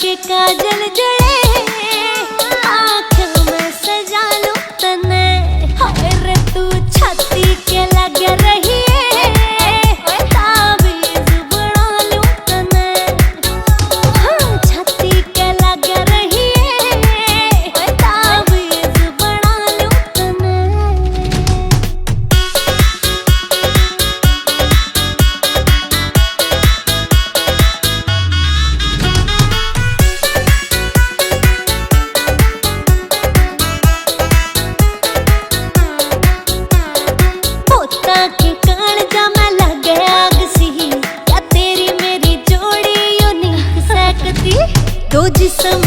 के काजल जड़े आँखों में सजा लूं तने। हाय रे तू छाती के लग रही है ताबीज बना लूं तने। हाँ छाती के लग रही है ताबीज बना लूं तने। के कालजा में लगे आग सी, क्या तेरी मेरी जोड़ी यूनिक सकती। दो जिस्म